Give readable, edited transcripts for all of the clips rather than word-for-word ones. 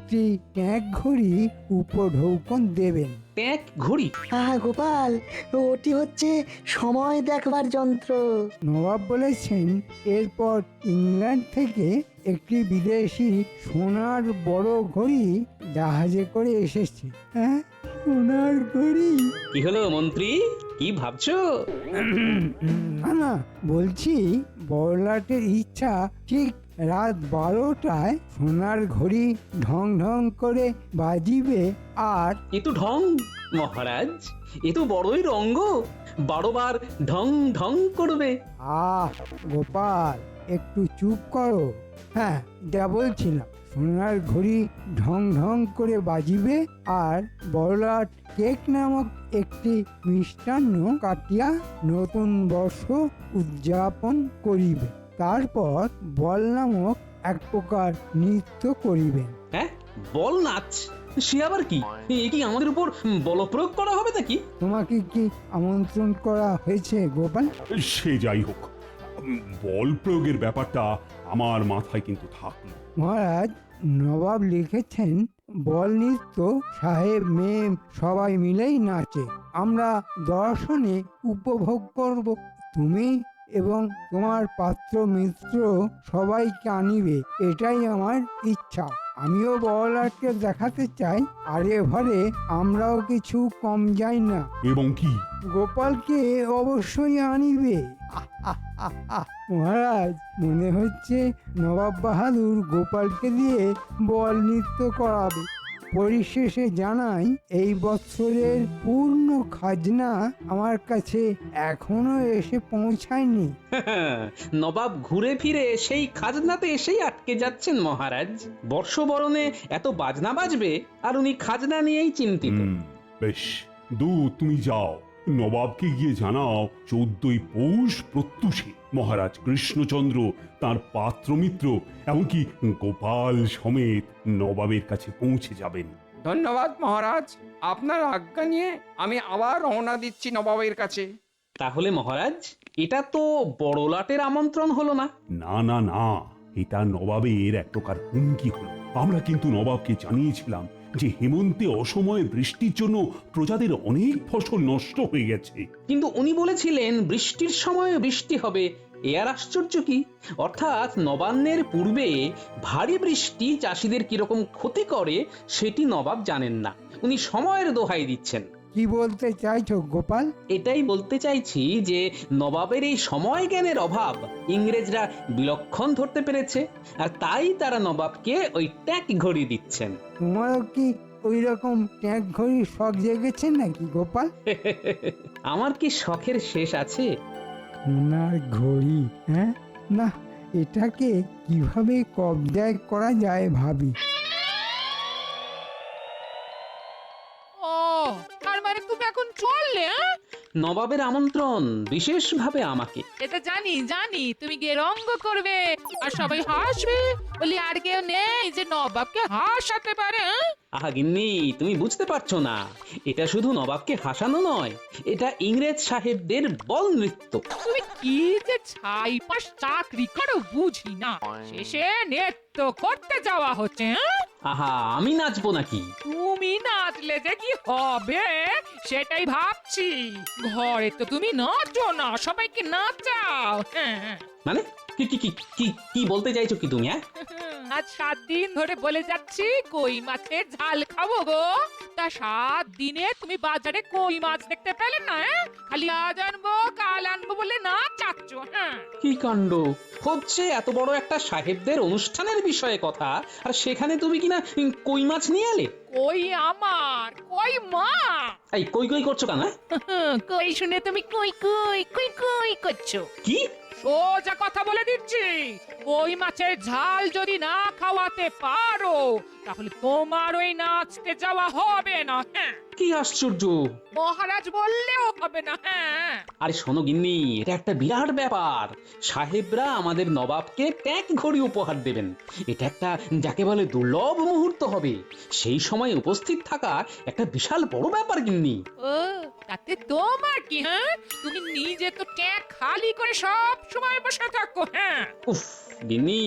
একটি ট্যাঙ্ক ঘড়ি উপঢৌকন দেবেন। ট্যাঁক ঘড়ি? হ্যাঁ গোপাল, ওটি হচ্ছে সময় দেখবার যন্ত্র। নবাব বলেছেন এরপর ইংল্যান্ড থেকে একটি বিদেশি সোনার বড় ঘড়ি জাহাজে করে এসেছে। হ্যাঁ, সোনার ঘড়ি? কি হলো মন্ত্রী, কি ভাবছো? না না, বলছি বড়লাটের ইচ্ছা ঠিক রাত 12টায় সোনার ঘড়ি ঢং ঢং করে বাজিবে। আর এ তো ঢং মহারাজ, এ তো বড়ই রঙ্গ, 12 বার ঢং ঢং করবে। আহ গোপাল, একটু চুপ করো। হ্যাঁ, যা বলছিলাম, সোনার ঘড়ি ঢং ঢং করে বাজিবে আর বড়লাট কেক নামক একটি মিষ্টান্ন কাটিয়া নতুন বর্ষ উদযাপন করিবে। তারপর বল নামক এক প্রকার নৃত্য করিবেন। হ্যাঁ, বল নাচ? সে আবার কি? এ কি আমাদের উপর বলপ্রয়োগ করা হবে নাকি? তোমাকে কি আমন্ত্রণ করা হয়েছে গোপাল? সে যাই হোক, বল প্রয়োগের ব্যাপারটা আমার মাথায় কিন্তু থাকলো। মহারাজ, নবাব লিখেছেন বল নৃত্য সাহেব মেম সবাই মিলেই নাচে, আমরা দর্শনে উপভোগ করব। তুমি এবং তোমার পাত্র মিত্র সবাইকে আনিবে, এটাই আমার ইচ্ছা। আমিও বড়লাটকে দেখাতে চাই আরে ভরে আমরাও কিছু কম যাই না। এবং কি? গোপালকে অবশ্যই আনিবে। মহারাজ, মনে হচ্ছে নবাব বাহাদুর গোপালকে দিয়ে বল নৃত্য করাবে। পরিশেষে জানাই, এই বছরের পূর্ণ খাজনা আমার কাছে এখনো এসে পৌঁছায়নি। নবাব ঘুরে ফিরে সেই খাজনাতে এসেই আটকে যাচ্ছেন মহারাজ। বর্ষবরণে এত বাজনা বাজবে আর উনি খাজনা নিয়েই চিন্তিত। বেশ, তুমি যাও, নবাবকে গিয়ে জানাও 14ই পৌষ প্রত্যুষে মহারাজ কৃষ্ণচন্দ্র, তার পাত্রমিত্র, এমনকি গোপাল সমেত নবাবের কাছে পৌঁছে যাবেন। ধন্যবাদ মহারাজ, আপনার আজ্ঞা নিয়ে আমি আবার রওনা দিচ্ছি নবাবের কাছে। তাহলে মহারাজ, এটা তো বড়লাটের আমন্ত্রণ হলো না? না না না, এটা নবাবের এক প্রকার হুমকি হলো। আমরা কিন্তু নবাবকে জানিয়েছিলাম যে হেমন্তে অসময়ে বৃষ্টির জন্য প্রজাদের অনেক ফসল নষ্ট হয়ে গেছে। কিন্তু উনি বলেছিলেন বৃষ্টির সময় বৃষ্টি হবে, এ আর আশ্চর্য কি? অর্থাৎ নবান্নের পূর্বে ভারী বৃষ্টি চাষিদের কিরকম ক্ষতি করে সেটি নবাব জানেন না, উনি সময়ের দোহাই দিচ্ছেন। কি বলতে চাইছো গোপাল? এটাই বলতে চাইছি যে নবাবের এই সময় জ্ঞানের অভাব ইংরেজরা বিলক্ষণ ধরতে পেরেছে, আর তাই তারা নবাবকে ওই ট্যাঁক ঘড়ি দিচ্ছেন। তোমারও কি ওই রকম ট্যাঙ্ক ঘড়ির শখ জেগেছে নাকি গোপাল? আমার কি শখের শেষ আছে? সোনার ঘড়ি? হ্যাঁ, না, এটাকে কিভাবে কবজায় করা যায় ভাবি। ও, তার মানে তুমি এখন চললে? নবাবের আমন্ত্রণ বিশেষভাবে আমাকে। এটা জানি জানি, তুমি গিয়ে রঙ্গ করবে আর সবাই হাসবে বলি আর কেউ নেই যে নবাবকে হাসাতে পারে। আহা গিন্নি, তুমি বুঝতে পারছো না, এটা শুধু নবাবকে হাসানো নয়, এটা ইংরেজ সাহেবদের বল নৃত্য। তুমি কি যে ছাইপাশ চাকরি করো বুঝি না, শেষে নৃত্য করতে যাওয়া হচ্ছে। আহা, আমি নাচবো নাকি? তুমি নাচলে যে কি হবে সেটাই ভাবছি। ঘরে তো তুমি নাচো না, সবাইকে নাচাও। হ্যাঁ, মানে কি কি কি কি কি বলতে চাইছো কি তুমি? আজ 7 দিন ধরে বলে যাচ্ছি কই মাছের ঝাল খাবো গো, তা 7 দিনে তুমি বাজারে কই মাছ দেখতে পেলে না? খালি আজ আনবো কাল আনবো বলে না চাচ্ছ। হ্যাঁ, কি কাণ্ড হচ্ছে! এত বড় একটা সাহেবদের অনুষ্ঠানের বিষয়ে কথা, আর সেখানে তুমি কিনা কই মাছ নিয়ে এলে। কই আমার, কই মা। এই কই কই করছো কেন? কই শুনে তুমি কই কই কই কই করছো? কি? সোজা কথা বলে দিচ্ছি, কই মাছের ঝাল যদি না খাওয়াতে পারো তাহলে তোমার ওই নাচতে যাওয়া হবে না। হ্যাঁ, কি আশ্চর্য! মহারাজ বললেও হবে না। হ্যাঁ, আরে শোনো গিন্নি, এটা একটা বিরাট ব্যাপার। সাহেবরা আমাদের নবাবকে ট্যাঁক ঘড়ি উপহার দেবেন, এটা একটা যাকে বলে দুর্লভ মুহূর্ত হবে। সেই সময় উপস্থিত থাকা একটা বিশাল বড় ব্যাপার গিন্নি। ও, তাতে তোমার কি? হ্যাঁ, তুমি নিজে তো ট্যাঁক খালি করে সব সময় বসে থাকো। হ্যাঁ, উফ, গিন্নি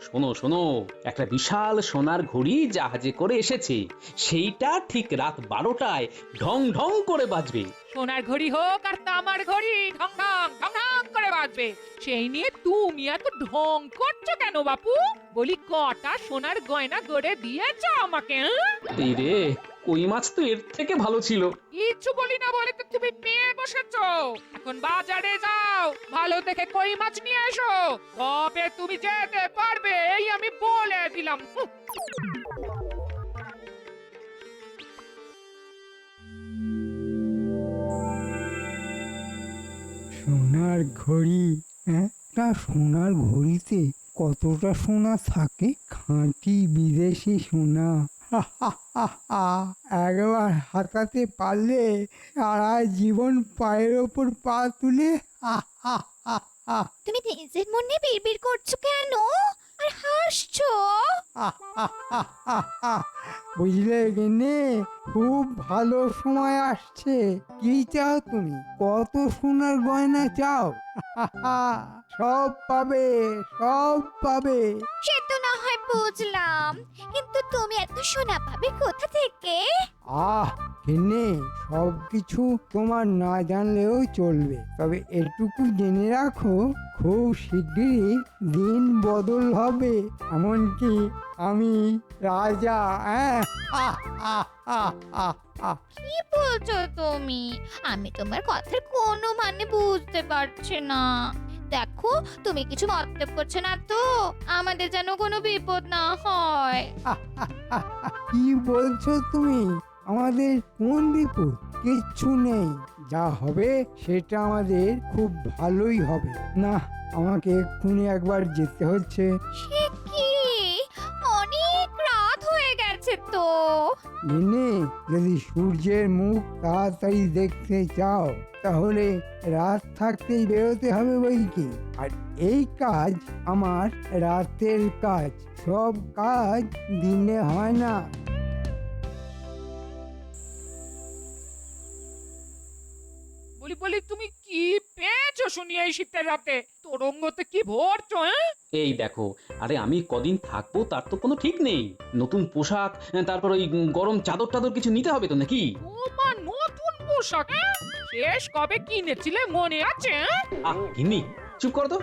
শোনো শোনো, একটা বিশাল সোনার ঘড়ি জাহাজে করে এসেছে, সেইটা ঠিক রাত 12টায় ঢং ঢং করে বাজবে। সোনার ঘড়ি হোক আর তামার ঘড়ি, ঢং ঢং ঢং ঢং করে বাজবে। সেই নিয়ে তুমি এত ঢং করছো কেন বাপু? বলি কটা সোনার গয়না গড়ে দিয়েছ আমাকে? এই রে, কই মাছ তো এর থেকে ভালো ছিল। কিচ্ছু বলি না বলে তো তুমি পেয়ে বসেছো। এখন বাজারে যাও, ভালো দেখে কই মাছ নিয়ে এসো, তবে তুমি যেতে পারবে, এই আমি বলে দিলাম। সোনার ঘড়ি, হ্যাঁ? তা সোনার ঘড়িতে কতটা সোনা থাকে? খাঁটি বিদেশি সোনা। একবার হাতাতে পারলে সারা জীবন পায়ের ওপর পা তুলে তুমি নিজের মনে বিড়বিড় করছো কেন আর হাসছো? বুঝলে গেনে, খুব ভালো সময় আসছে। কি চাও তুমি? কত সোনার গয়না চাও? সব পাবে, সব পাবে। সে তো না হয় বুঝলাম, কিন্তু তুমি এত সোনা পাবে কোথা থেকে? গেনে, সব কিছু তোমার না জানলেও চলবে, তবে এটুকু জেনে রাখো, খুব শিগগিরই দিন বদল হবে। এমনকি আমি রাজা। কি বলছো তুমি? আমি তোমার কথার কোনো মানে বুঝতে পারছি না। দেখো, তুমি কিছু মতলব করছো না তো, আমাদের যেন কোনো বিপদ না হয়। কি বলছো তুমি? আমাদের কোন বিপদ? কিচ্ছু নেই। যা হবে সেটা আমাদের খুব ভালোই হবে। না, আমাকে এক্ষুনি একবার যেতে হচ্ছে। সে কি, অনেক রাত হয়ে গেছে তো। দিনে যদি সূর্যের মুখ তাড়াতাড়ি দেখতে চাও, তাহলে রাত থাকতেই বেরোতে হবে বই কি। আর এই কাজ আমার রাতের কাজ, সব কাজ দিনে হয় না। বলি তুমি কি পেয়েছো শুনি এই শীতের রাতে? তোরঙ্গতে কি ভরছো? এই দেখো, আরে আমি কদিন থাকবো তার তো কোনো ঠিক নেই। নতুন পোশাক, তারপর ওই গরম চাদর টাদর কিছু নিতে হবে তো নাকি? তোমার নতুন পোশাক? শেষ কবে কিনেছিলে মনে আছে? গিন্নি চুপ করো তো,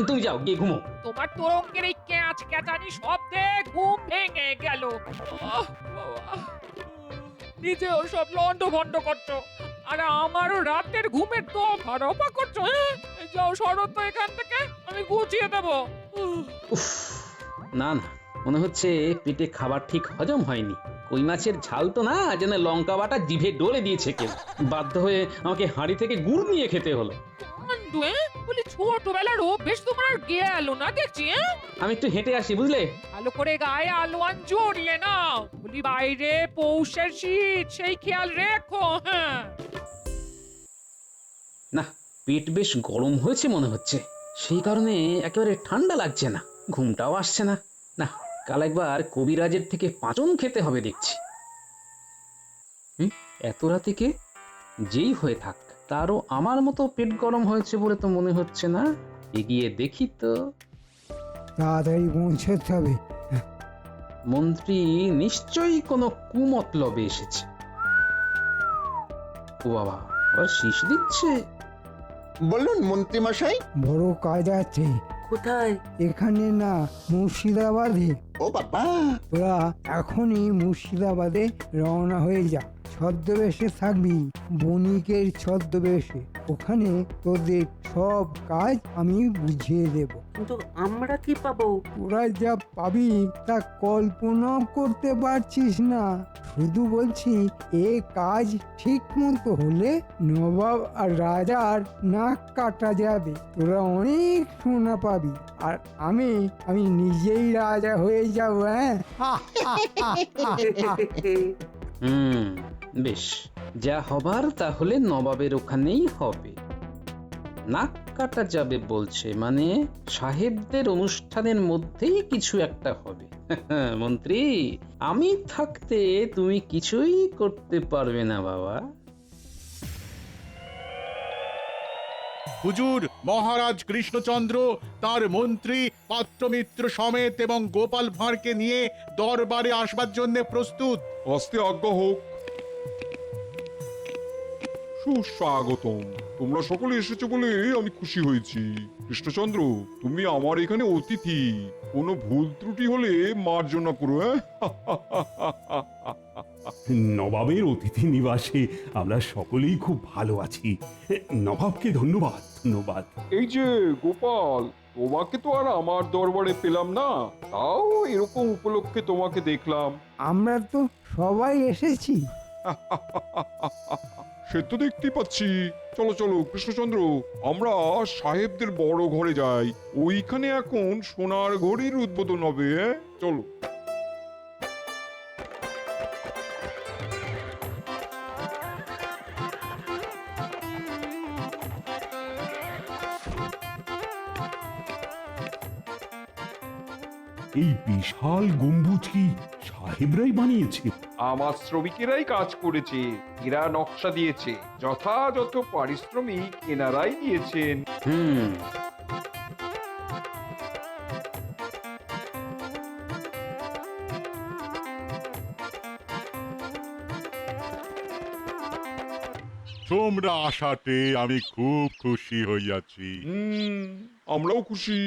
তুমি যাও গিয়ে ঘুমো। তোমার তোরঙ্গের এই ক্যাচ ক্যাচানি শব্দে ঘুম ভেঙে গেল। নিজেও সব লন্ড ভন্ড করছো, আর আমারও রাতের ঘুমের তো ভাড়া করছো। যাও সরো তো এখান থেকে, আমি গুছিয়ে দেবো। উফ, না না, মনে হচ্ছে পেটে খাবার ঠিক হজম হয়নি। কই মাছের ঝাল তো না, যেন লঙ্কা বাটা জিভে ডলে দিয়েছে কেউ। বাধ্য হয়ে আমাকে হাঁড়ি থেকে গুড় নিয়ে খেতে হলো। বলি ছোটবেলার অভ্যেস তোমার আর গেল না দেখছি। আমি একটু হেঁটে আসি, বুঝলে? ভালো করে গায়ে আলোয়ান জড়িয়ে নাও। বলি বাইরে পৌষের শীত, সেই খেয়াল রেখো। হ্যাঁ, না, পেট বেশ গরম হয়েছে মনে হচ্ছে, সেই কারণে একেবারে ঠান্ডা লাগছে না, ঘুমটাও আসছে না। না, কাল একবার কবিরাজের থেকে পাঁচন খেতে হবে দেখছি। এত রাতে কে? যেই হয়ে থাক, তারও আমার মতো পেট গরম হয়েছে বলে তো মনে হচ্ছে না। এগিয়ে দেখি তো। তাড়াতাড়ি পৌঁছতে হবে। মন্ত্রী নিশ্চয়ই কোনো কুমতলবে এসেছে। ও বাবা, আবার শীষ দিচ্ছে। বলুন মন্ত্রী মশাই। বড় কাজ আছে। কোথায়? এখানে না, মুর্শিদাবাদে। ও বাবা, তোরা এখনই মুর্শিদাবাদে রওনা হয়ে যা। ছদ্মবেশে থাকবি, বণিকের ছদ্মবেশে। ওখানে তোদের সব কাজ আমি বুঝিয়ে দেব। কিন্তু আমরা কি পাবো? তোরা যা পাবি তা কল্পনা করতে পারছিস না। শুধু বলছি, এ কাজ ঠিক মতো হলে নবাব আর রাজার নাক কাটা যাবে। তোরা অনেক সোনা পাবি, আর আমি নিজেই রাজা হয়ে যাব। হ্যাঁ, বেশ, যা হবার তাহলে নবাবের ওখানেই হবে। নাক কাটা যাবে বলছে, মানে সাহেবদের অনুষ্ঠানের মধ্যেই কিছু একটা হবে। মন্ত্রী, আমি থাকতে তুমি কিছুই করতে পারবে না বাবা। হুজুর মহারাজ কৃষ্ণচন্দ্র তার মন্ত্রী পাত্রমিত্র সমেত এবং গোপাল ভাঁড়কে নিয়ে দরবারে আসবার জন্য প্রস্তুত। আস্তে আজ্ঞা হোক। সুস্বাগতম। তোমরা সকলে এসেছো বলে আমি খুশি হয়েছি। কৃষ্ণচন্দ্র, তুমি আমার এখানে অতিথি। কোনো ভুল ত্রুটি হলে মার্জনা করো। নবাবের অতিথি নিবাসে আমরা সকলেই খুব ভালো আছি। নবাবকে ধন্যবাদ, ধন্যবাদ। এই যে গোপাল, তোমাকে তো আর আমার দরবারে পেলাম না, তাও এরকম উপলক্ষে তোমাকে দেখলাম। আমরা তো সবাই এসেছি। সে তো দেখতেই পাচ্ছি। চলো চলো কৃষ্ণচন্দ্র, আমরা সাহেবদের বড় ঘরে যাই। ওইখানে এখন সোনার ঘড়ির উদ্বোধন হবে। চলো। এই বিশাল গম্বুজ কি সাহেবরাই বানিয়েছে? আমার শ্রমিকেরাই কাজ করেছে, এরা নকশা দিয়েছে, যথাযথ পারিশ্রমিক এনারাই দিয়েছেন। হুম, তোমরা আসাতে আমি খুব খুশি হইয়াছি। আমরাও খুশি।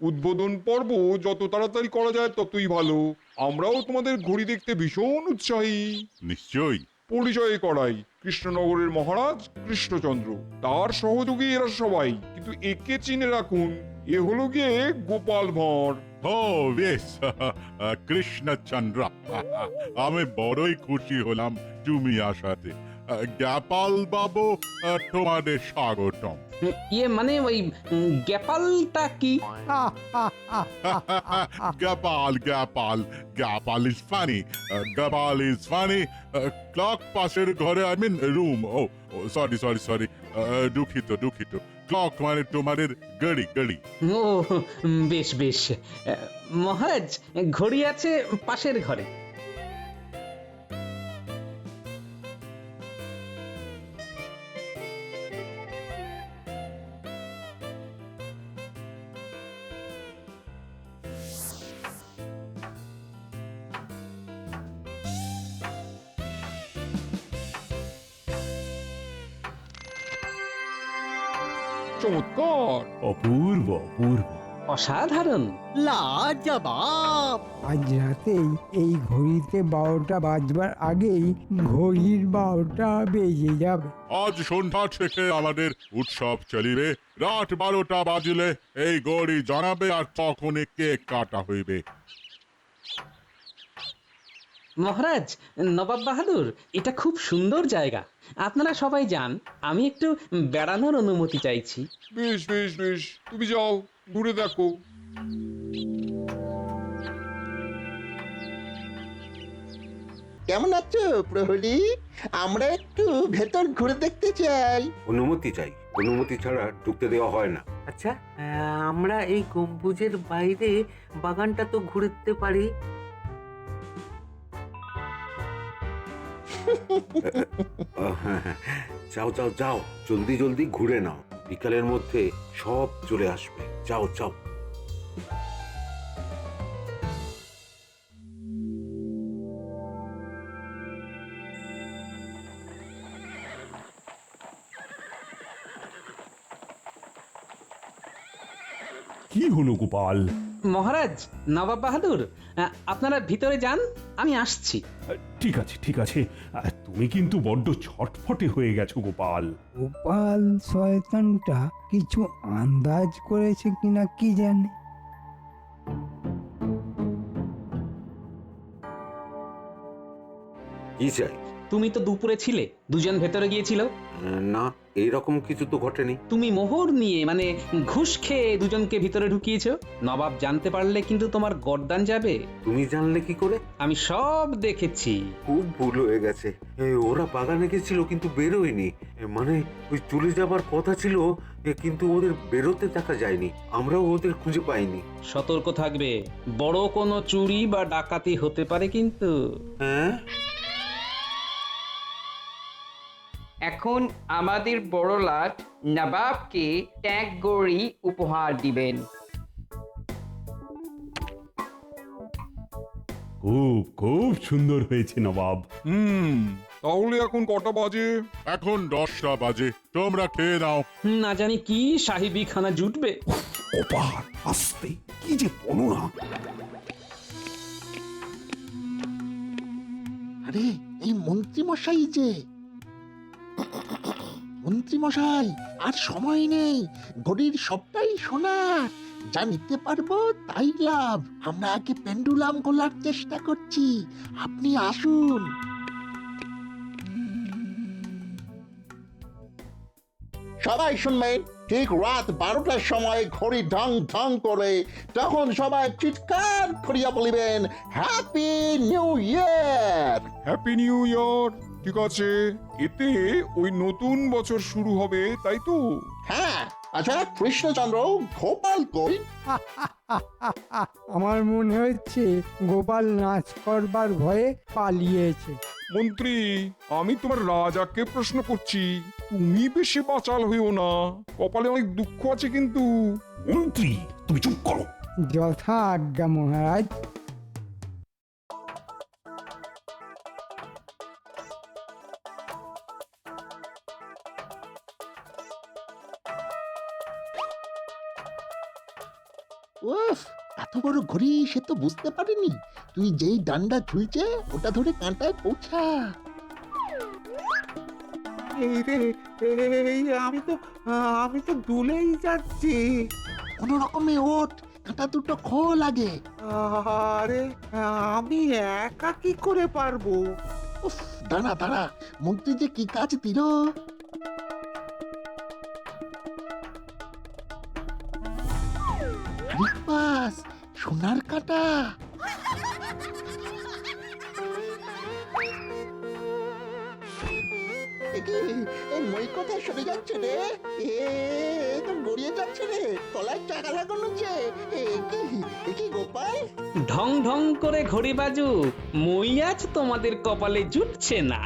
উদ্বোধন পর্ব যত তাড়াতাড়ি করা যায় ততই ভালো। আমরাও তোমাদের ঘড়ি দেখতে ভীষণ উৎসাহী। নিশ্চয়ই। পরিচয় করাই, কৃষ্ণনগরের মহারাজ কৃষ্ণচন্দ্র, তার সহযোগী এরা সবাই। কিন্তু একে চিনে রাখুন, এ হলো গিয়ে গোপাল ভাঁড়। ও বেশ, কৃষ্ণচন্দ্র, আমি বড়ই খুশি হলাম তুমি আসাতে। গোপাল বাবু, তোমাদের স্বাগতম। ইয়ে মানে ওই গ্যাপালটা কি? Gopal Gopal Gopal is funny, Gopal is funny. Clock পাশের ঘরে, I mean room. Oh sorry sorry sorry, দুঃখিত দুঃখিত। ক্লক মানে তোমাদের গড়ি গড়ি। ও বেশ বেশ। মহারাজ, ঘড়ি আছে পাশের ঘরে। চমৎকার। অপূর্ব অপূর্ব। অসাধারণ। লাজবাব। আজ রাতেই এই ঘড়িতে 12টা বাজবার আগেই ঘড়ির 12টা বেজে যাবে। আজ সন্ধ্যা থেকে আমাদের উৎসব চলিবে। রাত 12টা বাজিলে এই গড়ি জানাবে, আর তখনই কেক কাটা হইবে। মহারাজ, নবাব বাহাদুর, এটা খুব সুন্দর জায়গা। আপনারা সবাই যান, আমি একটু বেড়ানোর অনুমতি চাইছি। বেশ বেশ বেশ, তুমি যাও, ঘুরে দেখো। কেমন আছো প্রহরী? আমরা একটু ভেতর ঘুরে দেখতে চাই। অনুমতি চাই, অনুমতি ছাড়া ঢুকতে দেওয়া হয় না। আচ্ছা, আমরা এই গম্বুজের বাইরে বাগানটা তো ঘুরতে পারি। যাও যাও যাও, জলদি জলদি ঘুরে নাও, বিকালের মধ্যে সব চলে আসবে। যাও যাও। কি হলো গোপাল? মহারাজ, নবাব বাহাদুর, আপনারা ভিতরে যান, আমি আসছি। ঠিক আছে ঠিক আছে, তুমি কিন্তু বড্ড ছটফটে হয়ে গেছো গোপাল। গোপাল শয়তানটা কিছু আন্দাজ করেছে কিনা কি জানে। কি চাই? তুমি তো দুপুরে ছিলে, দুজন ভেতরে গিয়েছিল। না, এইরকম কিছু তো ঘটেনি। তুমি মোহর নিয়ে, মানে ঘুষ খেয়ে দুজনকে ভিতরে ঢুকিয়েছো। নবাব জানতে পারলে কিন্তু তোমার গর্দান যাবে। তুমি জানলে কি করে? আমি সব দেখেছি। খুব ভুল হয়ে গেছে। ওরা বাগানে গেছিল কিন্তু বেরোয়নি। মানে ওই চলে যাবার কথা ছিল, কিন্তু ওদের বেরোতে দেখা যায়নি। আমরাও ওদের খুঁজে পাইনি। সতর্ক থাকবে, বড় কোনো চুরি বা ডাকাতি হতে পারে কিন্তু। হ্যাঁ, এখন আমাদের বড় লাট নবাবকে ট্যাগ গড়ি উপহার দিবেন। খুব খুব সুন্দর হয়েছে নবাব। তাহলে এখন কটা বাজে? এখন 10টা বাজে, তোমরা খেয়ে নাও। না জানি কি সাহেবি খানা জুটবে। গোপাল আস্তে, কি যে বলো না। আরে এই মন্ত্রী মশাই যে, মন্ত্রী মশাই আর সময় নেই, ঘড়ির সবটাই সোনার, যা নিতে পারবো তাই লাভ। আমরা আগে পেন্ডুলাম খোলার চেষ্টা করছি, আপনি আসুন। সবাই শুনবেন, ঠিক রাত 12টার সময় ঘড়ি ঢং ঢং করে, তখন সবাই চিৎকার করিয়া বলিবেন, happy new year. Happy new year. ঠিক আছে, এতে ওই নতুন বছর শুরু হবে, তাই তো? হ্যাঁ, আচ্ছা কৃষ্ণচন্দ্র, গোপাল কই? আমার মনে হচ্ছে গোপাল নাচ করবার ভয়ে পালিয়েছে। মন্ত্রী, আমি তোমার রাজাকে প্রশ্ন করছি, তুমি বেশি বাচাল হইও না, কপালে অনেক দুঃখ আছে কিন্তু। মন্ত্রী তুমি চুপ করো। যথা আজ্ঞা মহারাজ। উফ, এত বড় ঘড়ি সে তো বুঝতে পারেনি। তুই যেই ডান্ডা ঝুলছে ওটা ধরে কাঁটায় পৌঁছা। এই রে, এই আমি তো দুলেই যাচ্ছি। কোন রকমে ওঠ, কাঁটা দুটো খোল আগে। আরে আমি একা কি করে পারবো? উফ, দাঁড়া দাঁড়া, মন্ত্রী যে কি কাজ দিল। রিপাস, সোনার কাঁটা। মই কোথায় সরে যাচ্ছে রে? তো গড়িয়ে যাচ্ছে রে, তলায় টাকা লাগানো যে। কি গোপাল? ঢং ঢং করে ঘড়ি বাজু, মই আজ তোমাদের কপালে জুটছে না।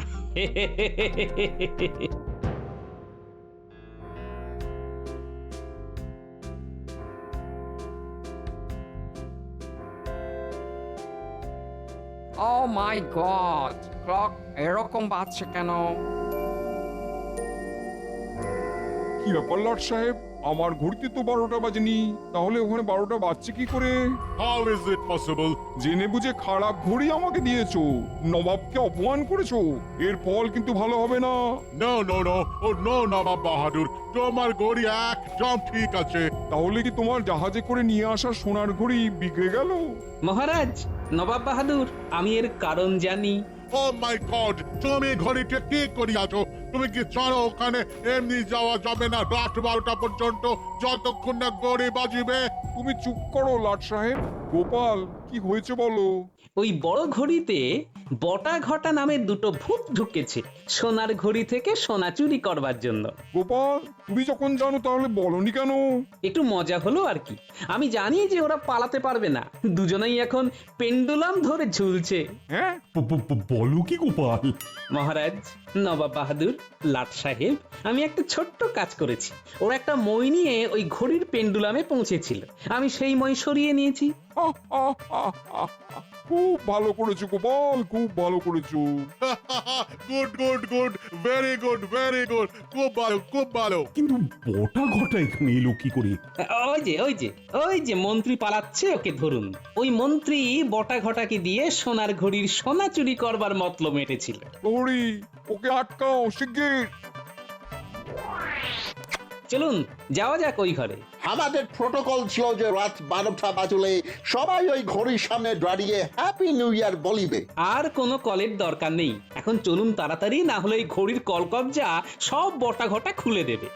ও মাই গড, ক্লক এরকম বাজছে কেন? কি ব্যাপার লর্ড সাহেব, আমার ঘড়িতে তো 12টা বাজেনি, তাহলে ওখানে 12টা বাজছে কি করে? How is it possible? জেনে বুঝে খারাপ ঘড়ি আমাকে দিয়েছো, নবাবকে অপমান করেছো, এর ফল কিন্তু ভালো হবে না। No, no, no. Oh, no, নবাব বাহাদুর, তোমার ঘড়ি একদম ঠিক আছে। তাহলে কি তোমার জাহাজে করে নিয়ে আসা সোনার ঘড়ি বিগড়ে গেল? মহারাজ, নবাব বাহাদুর, আমি এর কারণ জানি। Oh my God! তুমি ঘড়িটা ঠিক করিয়াছো। তুমি কি জানো ওখানে এমনি যাওয়া যাবে না রাত 12টা পর্যন্ত, যতক্ষণ না ঘড়ি বাজিবে। তুমি চুপ করো লর্ড সাহেব। গোপাল, কি হয়েছে বলো? ওই বড় ঘড়িতে বটা ঘটা নামে দুটো ভূত ঢুকেছে সোনার ঘড়ি থেকে সোনা চুরি করবার জন্য। গোপাল, তুমি যখন জানো তাহলে বলনি কেন? একটু মজা হলো আর কি। আমি জানি যে ওরা পালাতে পারবে না, দুজনেই এখন পেন্ডুলাম ধরে ঝুলছে। হ্যাঁ, বলো কি গোপাল? মহারাজ, নবাব বাহাদুর, লাট সাহেব, আমি একটা ছোট্ট কাজ করেছি। ওরা একটা মই নিয়ে ওই ঘড়ির পেন্ডুলামে পৌঁছেছিল, আমি সেই মই সরিয়ে নিয়েছি। খুব ভালো করেছো গোপাল, খুব ভালো করেছো। Good good good, very good, very good, খুব ভালো, খুব ভালো। কিন্তু বটা ঘটা এখানে এলো কি করে? ওই যে মন্ত্রী পালাচ্ছে, ওকে ধরুন। ওই মন্ত্রী বটা ঘটাকে দিয়ে সোনার ঘড়ির সোনা চুরি করবার মতলব মেটেছিল। প্রহরী, ওকে আটকাও শিগগির। চলুন যাওয়া যাক ওই ঘরে। আমাদের প্রোটোকল ছিল যে রাত 12টা বাজলে সবাই ওই ঘড়ির সামনে দাঁড়িয়ে হ্যাপি নিউ ইয়ার বলিবে। আর কোনো কলের দরকার নেই, এখন চলুন তাড়াতাড়ি, না হলে এই ঘড়ির কলকবজা সব বটা ঘটা খুলে দেবে।